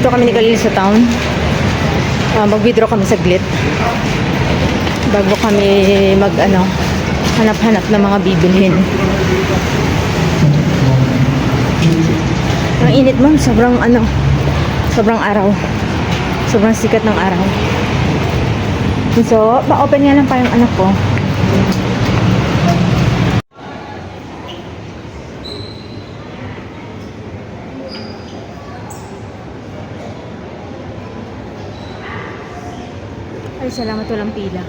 Dito kami ni Khalil sa town. Mag-withdraw kami saglit. Bago kami hanap-hanap ng mga bibilhin. Ang init ma'am, sobrang araw. Sobrang sikat ng araw. So, pa-open nga lang pa yung anak ko. Ay, salamat, walang pila.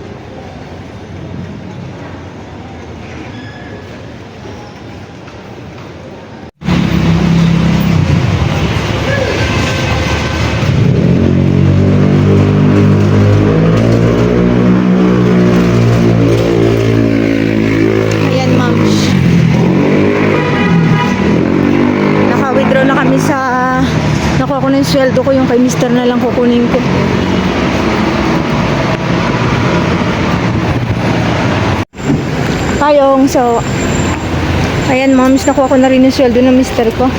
Ayan, ma'am. Naka-withdraw na kami sa... Nakuha ko na yung sweldo ko, yung kay mister na lang kukunin ko. So, ayan moms, nakuha ko na rin yung sweldo ng mister ko.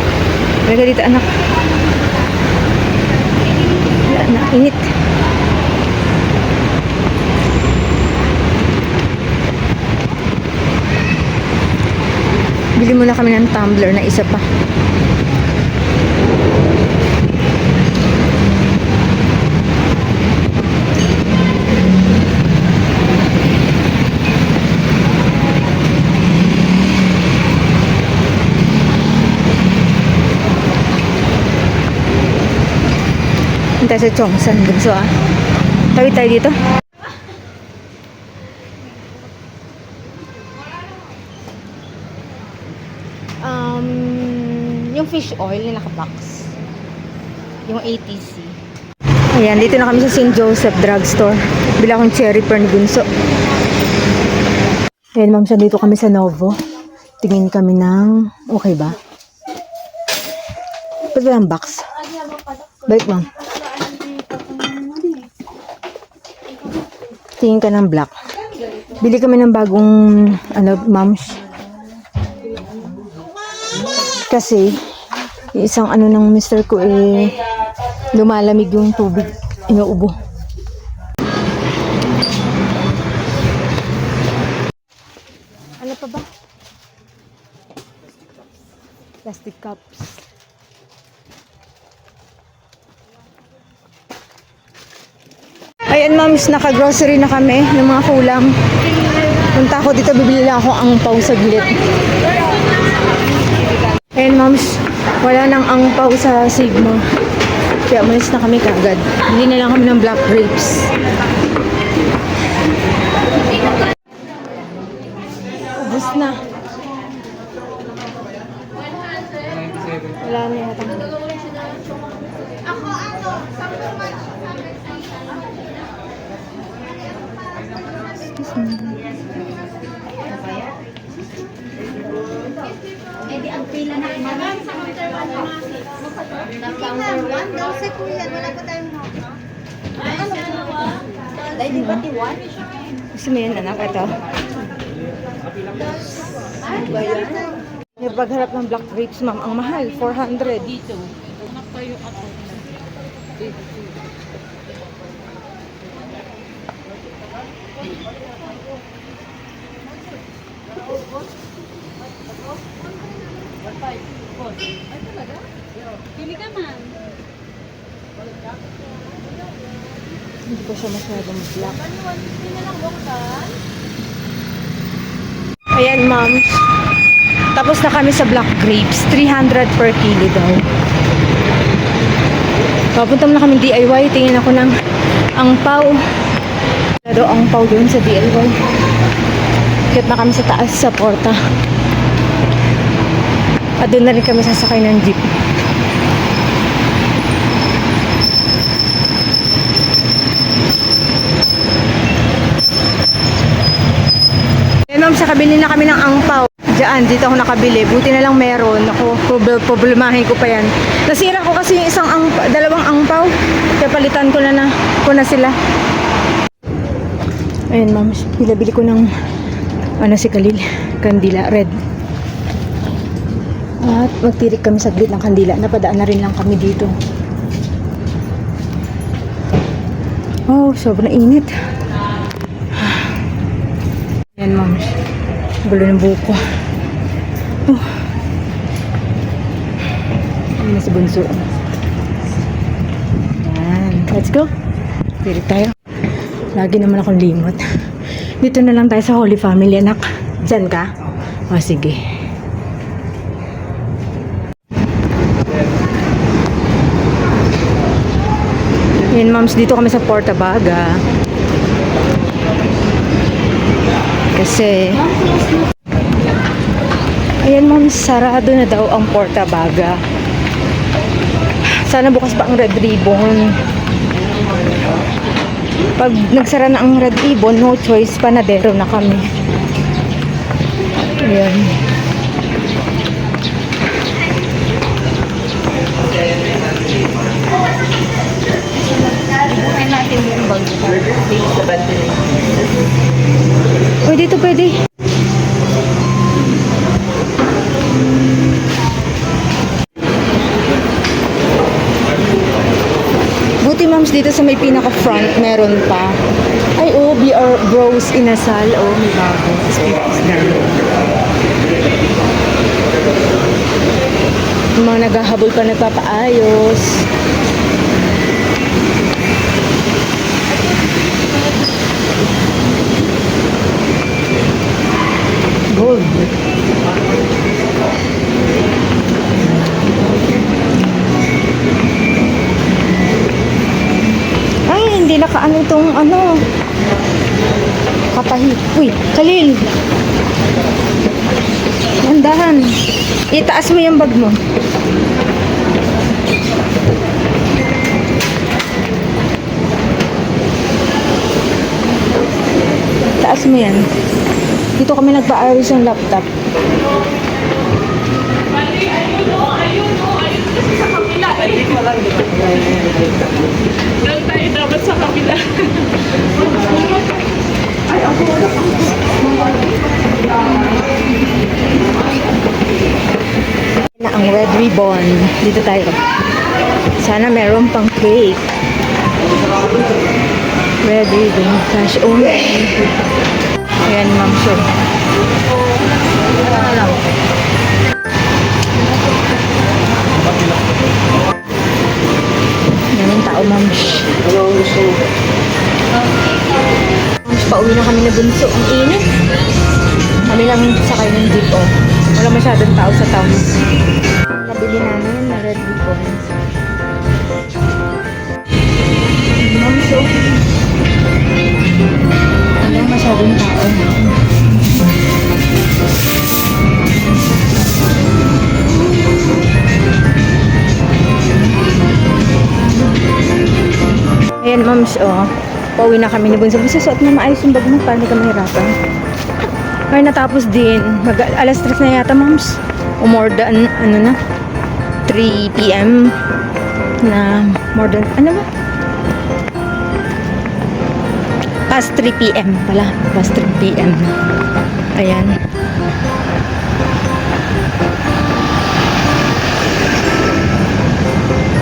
Talaga dito anak. Wala na, init. Bili muna kami ng tumbler na isa pa. Tayo sa Chongsan bunso Tawid tayo dito. Yung fish oil na naka-box. Yung ATC. Ayan, dito na kami sa St. Joseph Drugstore. Bila akong cherry pearl bunso. Ayan ma'am, dito kami sa Novo. Tingin kami ng... Okay ba? Pwede ba ang box? Balik ma'am. Tingin ka ng black. Bili kami ng bagong moms. Kasi isang ng mister ko lumalamig yung tubig, inuubo. Ano pa ba? Plastic cups. Ayan moms, naka-grocery na kami ng mga kulang. Punta ako dito, bibili lang ako angpaw saglit. Ayan moms, wala nang angpaw sa Sigma. Kaya umalis na kami kagad. Bili na lang kami ng black grapes. Ubus na. Wala na yata. Edi ang pila na imanan sa counter 1 na. Counter 1 daw sa kuya, wala pa tayong hawak. Dahil di pati 1? Gusto mo yan anak? Ito. Yung pagharap ng black grapes ma'am, ang mahal, 400. Dito. Anak tayo ako. Ay talaga? Pili ka man. Hindi ko siya masyadong black. Ayan moms. Tapos na kami sa black grapes. 300 per kilo daw. Papunta na kami DIY. Tingin ako ng angpaw. Wala daw angpaw doon sa DIY. Kit na kami sa taas sa porta. At doon na rin kami sasakay ng jeep. Ayan ma'am, sa kabili na kami ng angpaw. Diyan, dito ako nakabili. Buti na lang meron. Ako, problemahin ko pa yan. Nasira ko kasi yung dalawang angpaw. Kaya palitan ko na sila. Ayan ma'am, bili ko ng si Khalil, kandila, red. At magtirik kami saglit ng kandila. Napadaan na rin lang kami dito. Oh, sobrang init. Yan, moms. Gulo ng buko. Oh. Ano na si Bunso? Yan. Let's go. Pili tayo. Lagi naman akong limot. Dito na lang tayo sa Holy Family, anak. Diyan ka? O, sige. Yan, moms. Dito kami sa Portabaga. Kasi ayan, ma'am, sarado na daw ang Portabaga. Sana bukas pa ang Red Ribbon. Pag nagsara na ang Red Ribbon, no choice, panadero na kami. Ayan. Uy, dito pwede. Buti, moms, dito sa may pinaka-front, meron pa. Ay, oh, BR Bros Inasal. Oh, may bago. Yung mga naghahabol pa nagpapaayos. Gold. Ay, hindi nakaano itong ano. Kapahit. Uy, Khalil. Handahan. Itaas mo yung bag mo. Taas mo yan. Dito kami nagpa-ayos ng laptop. Doon tayo dapat sa kabila. Na ang Red Ribbon. Dito tayo. Sana meron pang cake. Red Ribbon. Cash only. Ayan, ma'am, sure. Ano lang. Yan yung tao, ma'am. Pauwi na kami na Bunso. Ang init. Kami lang sakay ng jeep, oh. Wala masyadong tao sa town. Nabili namin na Red Ribbon. Ma'am, so. Wala masyadong tao. Ayan, moms, oh. Pauwi na kami ni Bunso. Bunso, suot mo maayos yung bag mo para hindi ka mahirapan. Ay, natapos din. Alas 3 na yata, moms. O more than, ano na, 3 p.m. na more than, ano ba? Past 3 p.m. pala. Past 3 p.m. Ayan.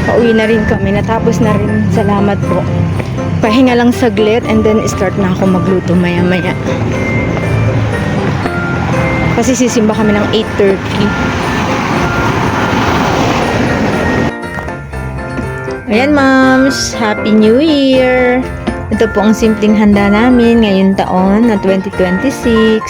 Pauwi na rin kami. Natapos na rin. Salamat po. Pahinga lang saglit and then start na ako magluto maya-maya. Kasi sisimba kami ng 8:30. Ayan, moms. Happy New Year! Ito po ang simpleng handa namin ngayong taon na 2026.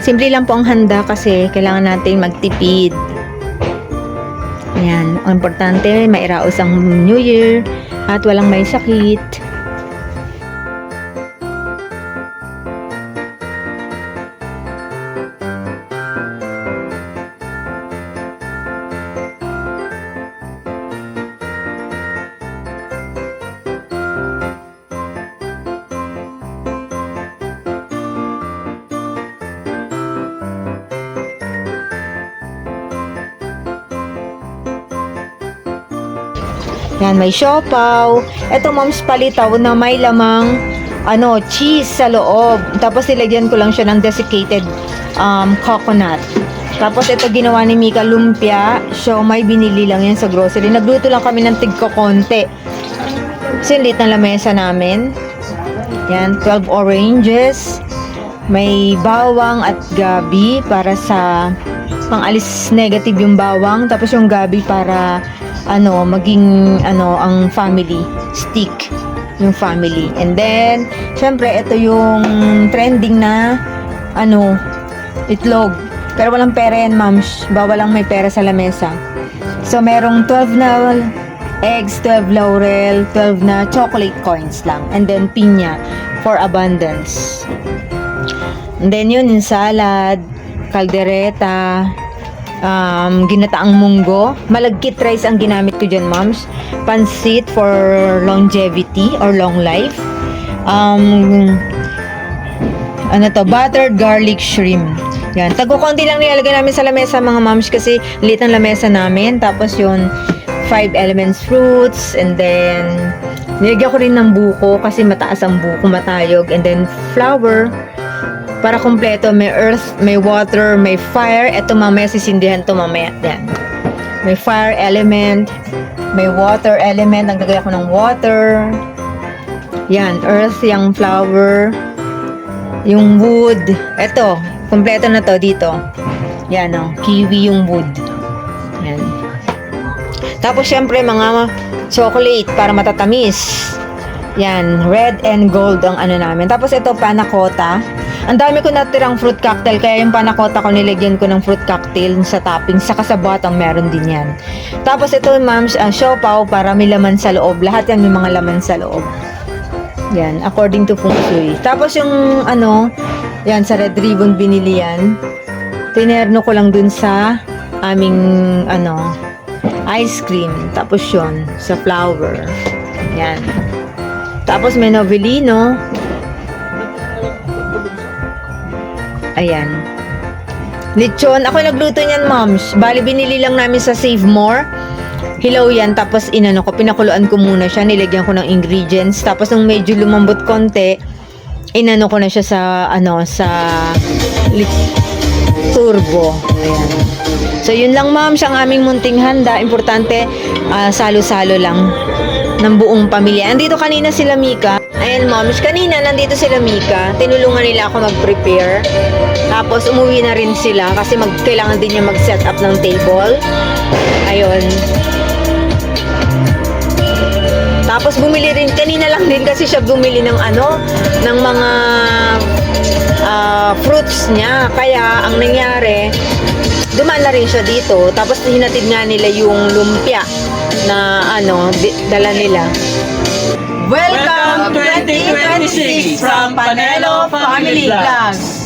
Simple lang po ang handa kasi kailangan natin magtipid. Ayan. Ang importante, mairaos ang New Year at walang may sakit. Yan, may siopaw. Ito, mom's, palitaw na may lamang cheese sa loob. Tapos nilagyan ko lang siya ng desiccated coconut. Tapos ito ginawa ni Mika, lumpia. Siomay, binili lang yan sa grocery. Nagluto lang kami ng tigko-konti. Kasi lit ng lamesa namin. Yan, 12 oranges. May bawang at gabi para sa pang-alis negative yung bawang. Tapos yung gabi para maging ang family. Stick yung family. And then, syempre, ito yung trending na itlog. Pero walang pera yan, ma'ams. Bawal lang may pera sa lamesa. So, merong 12 na eggs, 12 laurel, 12 na chocolate coins lang. And then, pinya for abundance. And then, yun, yung salad, kaldereta, ginataang munggo. Malagkit rice ang ginamit ko dyan, moms. Pansit for longevity or long life. Buttered garlic shrimp. Yan. Tagko-konti lang nilalagay namin sa lamesa, mga moms, kasi liit ang lamesa namin. Tapos yun, 5 elements fruits. And then, nilagyan ko rin ng buko kasi mataas ang buko, matayog. And then, flour. Para kompleto, may earth, may water, may fire. Ito mamaya, sisindihan to mamaya. Yan. May fire element, may water element. Naglagay ako ng water. Yan, earth, yung flower, yung wood. Ito, kompleto na to dito. Yan, kiwi yung wood. Yan. Tapos, syempre, mga chocolate para matatamis. Yan, red and gold ang namin. Tapos, ito, panna cotta. Ang dami ko natirang fruit cocktail, kaya yung panna cotta ko nilagyan ko ng fruit cocktail sa topping, saka sa bottom meron din yan. Tapos ito, ma'ams, siopaw para may laman sa loob. Lahat yan may mga laman sa loob. Yan, according to Feng Shui. Tapos yung yan, sa Red Ribbon binili yan. Tinerno ko lang dun sa aming ice cream. Tapos yun, sa flour. Yan. Tapos may novelino. Ayan. Lechon. Ako nagluto niyan, moms. Bali, binili lang namin sa Save More. Hilaw yan. Tapos, pinakuluan ko muna siya. Nilagyan ko ng ingredients. Tapos, nung medyo lumambot konti, ko na siya sa turbo. Ayan. So, yun lang, moms, ang aming munting handa. Importante, salo-salo lang ng buong pamilya. Andito kanina sila Mika. Ayan, moms, kanina nandito sila Mika. Tinulungan nila ako mag-prepare. Tapos umuwi na rin sila kasi kailangan din niya mag-set up ng table. Ayun. Tapos bumili rin, kanina lang din kasi siya bumili ng ng mga fruits niya. Kaya ang nangyari, dumaan na rin siya dito. Tapos hinatid nga nila yung lumpia na dala nila. Welcome 2026 from Panelo Family Vlogs.